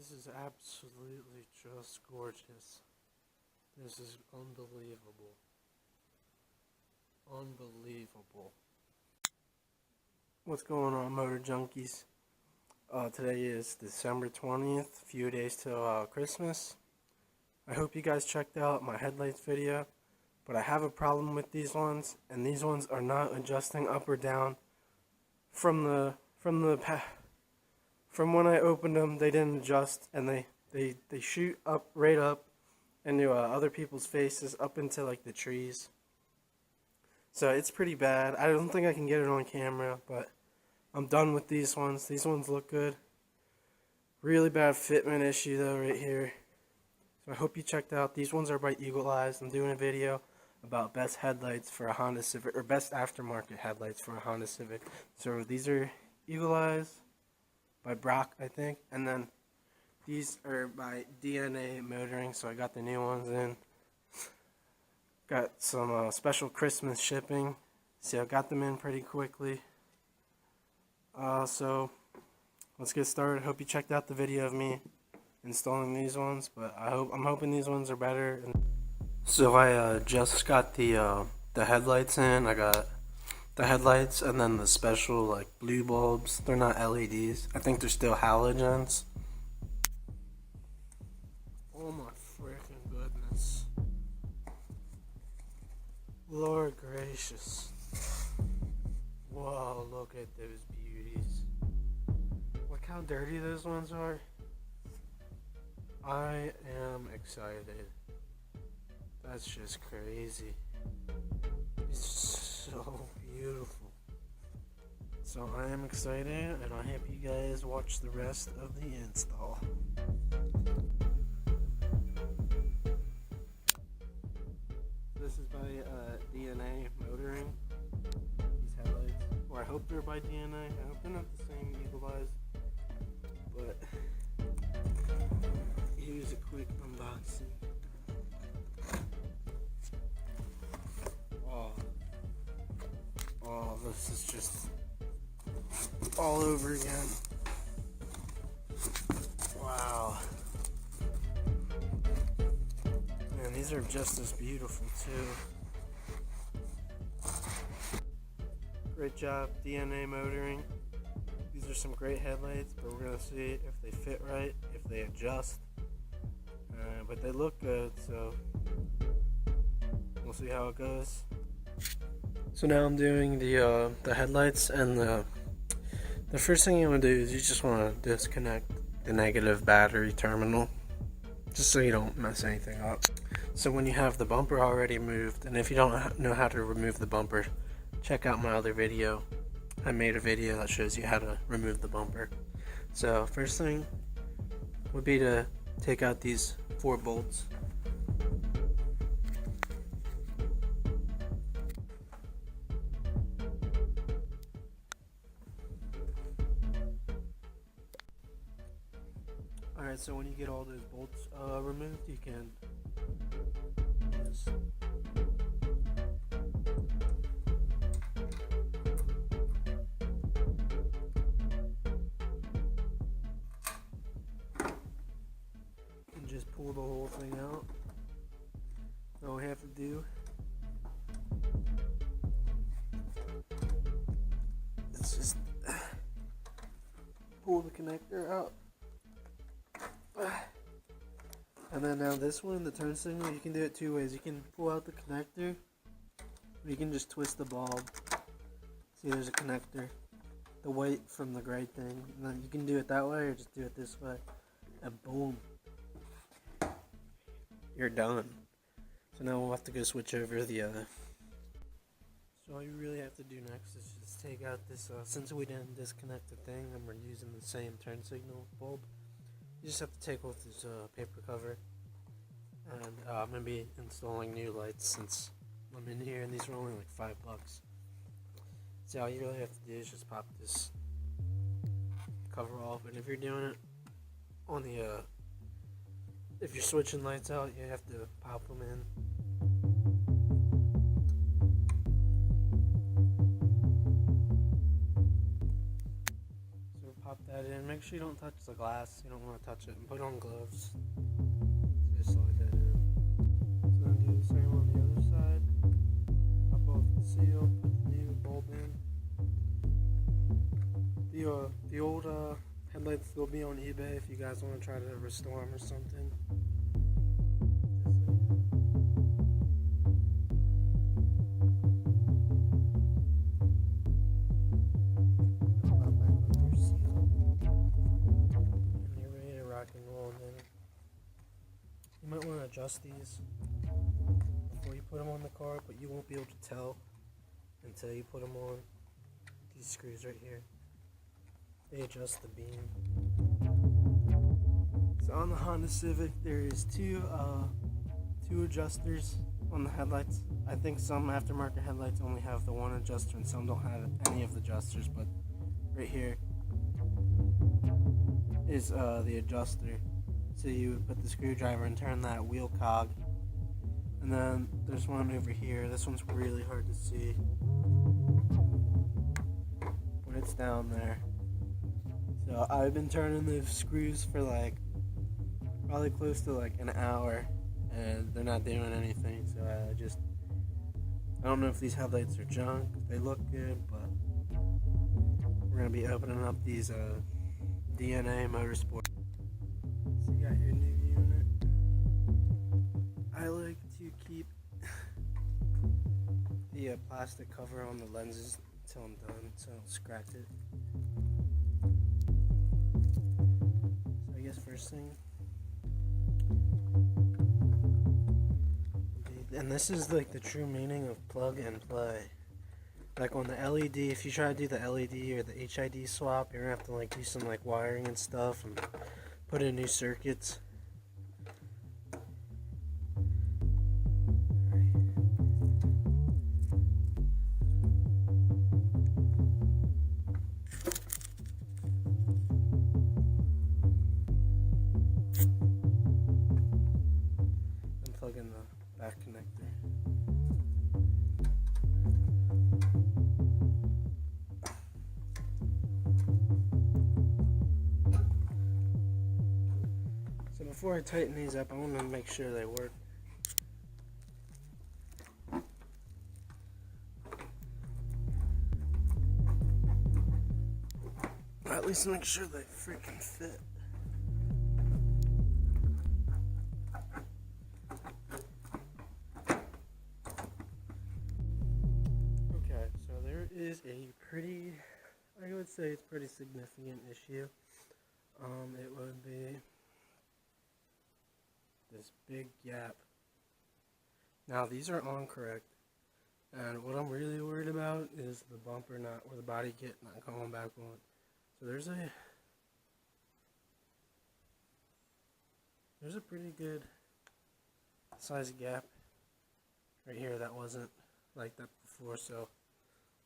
This is absolutely just gorgeous. This is unbelievable. Unbelievable. What's going on, motor junkies? Today is December 20th, a few days till Christmas. I hope you guys checked out my headlights video, but I have a problem with these ones, and these ones are not adjusting up or down from when I opened them. They didn't adjust, and they shoot up right up into other people's faces, up into like the trees. So it's pretty bad. I don't think I can get it on camera, but I'm done with these ones. These ones look good. Really bad fitment issue though right here. So I hope you checked out. These ones are by Eagle Eyes. I'm doing a video about best headlights for a Honda Civic, or best aftermarket headlights for a Honda Civic. So these are Eagle Eyes by Brock, I think, and then these are by DNA Motoring. So I got the new ones in. Got some special Christmas shipping. See, I got them in pretty quickly. So let's get started. Hope you checked out the video of me installing these ones, but I'm hoping these ones are better. So I just got the headlights in. I got the headlights and then the special like blue bulbs. They're not LEDs. I think they're still halogens. Oh my freaking goodness. Lord gracious. Whoa, look at those beauties. Look how dirty those ones are. I am excited. That's just crazy. It's so beautiful. So I am excited, and I hope you guys watch the rest of the install. This is by DNA Motoring. These headlights. Or I hope they're by DNA. I hope they're not the same Eagle Eyes. But here's a quick unboxing. Oh, this is just all over again. Wow. Man, these are just as beautiful too. Great job, DNA Motoring. These are some great headlights, but we're going to see if they fit right, if they adjust. But they look good, so we'll see how it goes. So now I'm doing the headlights, and the first thing you want to do is you just want to disconnect the negative battery terminal, just so you don't mess anything up. So when you have the bumper already moved, and if you don't know how to remove the bumper, check out my other video. I made a video that shows you how to remove the bumper. So first thing would be to take out these 4 bolts. Alright, so when you get all those bolts removed, you can just pull the whole thing out. All we have to do is just pull the connector out. And then now this one, the turn signal, you can do it 2 ways. You can pull out the connector, or you can just twist the bulb. See, there's a connector, the white from the gray thing. And then you can do it that way, or just do it this way, and boom, you're done. So now we'll have to go switch over the other. So all you really have to do next is just take out this, since we didn't disconnect the thing and we're using the same turn signal bulb, you just have to take off this paper cover. And I'm going to be installing new lights since I'm in here, and these are only like $5. So all you really have to do is just pop this cover off, and if you're doing it on the if you're switching lights out, you have to pop them in. So pop that in. Make sure you don't touch the glass. You don't want to touch it. And put on gloves. Just slide that in. So then do the same on the other side. Pop off the seal. Put the new bulb in. The old headlights will be on eBay if you guys want to try to restore them or something. You might want to adjust these before you put them on the car, but you won't be able to tell until you put them on. These screws right here, they adjust the beam. So on the Honda Civic, there is two adjusters on the headlights. I think some aftermarket headlights only have the one adjuster and some don't have any of the adjusters, but right here is the adjuster. So you would put the screwdriver and turn that wheel cog. And then there's one over here. This one's really hard to see, but it's down there. So I've been turning the screws for like probably close to like an hour and they're not doing anything. So I don't know if these headlights are junk. They look good, but we're gonna be opening up these DNA Motorsport. So you got your new unit. I like to keep the plastic cover on the lenses until I'm done, so I don't scratch it. So I guess first thing, and this is like the true meaning of plug and play. Like on the LED, if you try to do the LED or the HID swap, you're gonna have to like do some like wiring and stuff and put in new circuits. And plug in the back connector. Before I tighten these up, I want to make sure they work. Or at least make sure they freaking fit. Okay, so there is a pretty, I would say it's pretty significant issue. It would be this big gap. Now these are on correct, and what I'm really worried about is the bumper not, or the body kit not going back on. So there's a pretty good size gap right here that wasn't like that before, so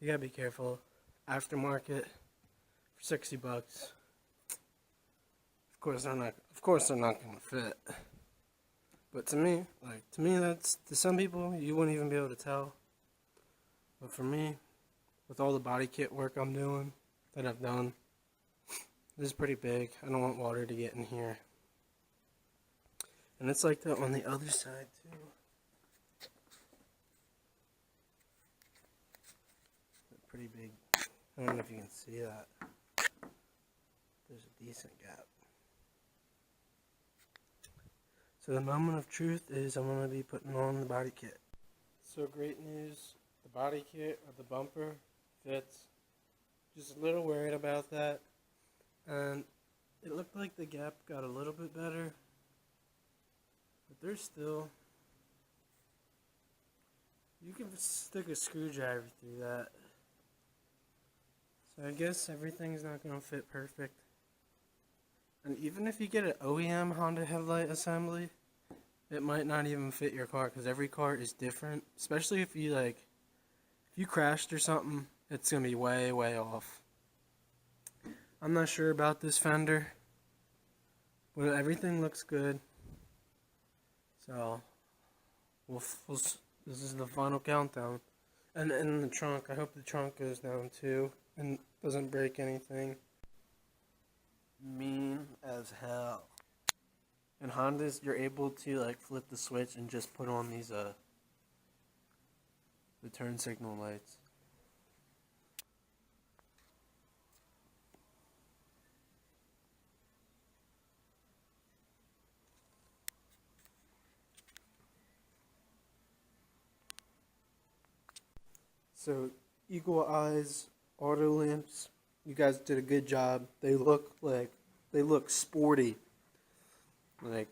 you gotta be careful. Aftermarket for 60 bucks. Of course they're not gonna fit. But to me, that's, to some people, you wouldn't even be able to tell. But for me, with all the body kit work I'm doing, that I've done, this is pretty big. I don't want water to get in here. And it's like that on the other side too. Pretty big. I don't know if you can see that. There's a decent gap. So the moment of truth is I'm going to be putting on the body kit. So great news, the body kit or the bumper fits. Just a little worried about that. And it looked like the gap got a little bit better. But there's still, you can stick a screwdriver through that. So I guess everything's not going to fit perfect. And even if you get an OEM Honda headlight assembly, it might not even fit your car because every car is different. Especially if you crashed or something, it's going to be way, way off. I'm not sure about this fender, but everything looks good. So, this is the final countdown. And in the trunk, I hope the trunk goes down too and doesn't break anything. mean as hell. And Hondas, you're able to like flip the switch and just put on these the turn signal lights. So, Eagle Eyes auto lamps, you guys did a good job. They look sporty. Like,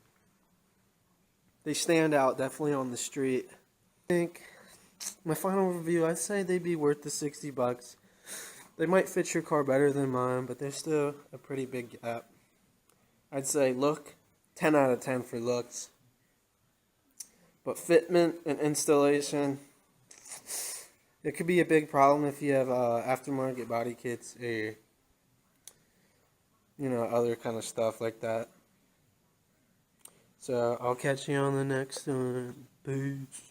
they stand out definitely on the street. I think my final review, I'd say they'd be worth the $60. They might fit your car better than mine, but they're still a pretty big gap. I'd say look, 10 out of 10 for looks. But fitment and installation, it could be a big problem if you have aftermarket body kits or, other kind of stuff like that. So I'll catch you on the next one. Peace.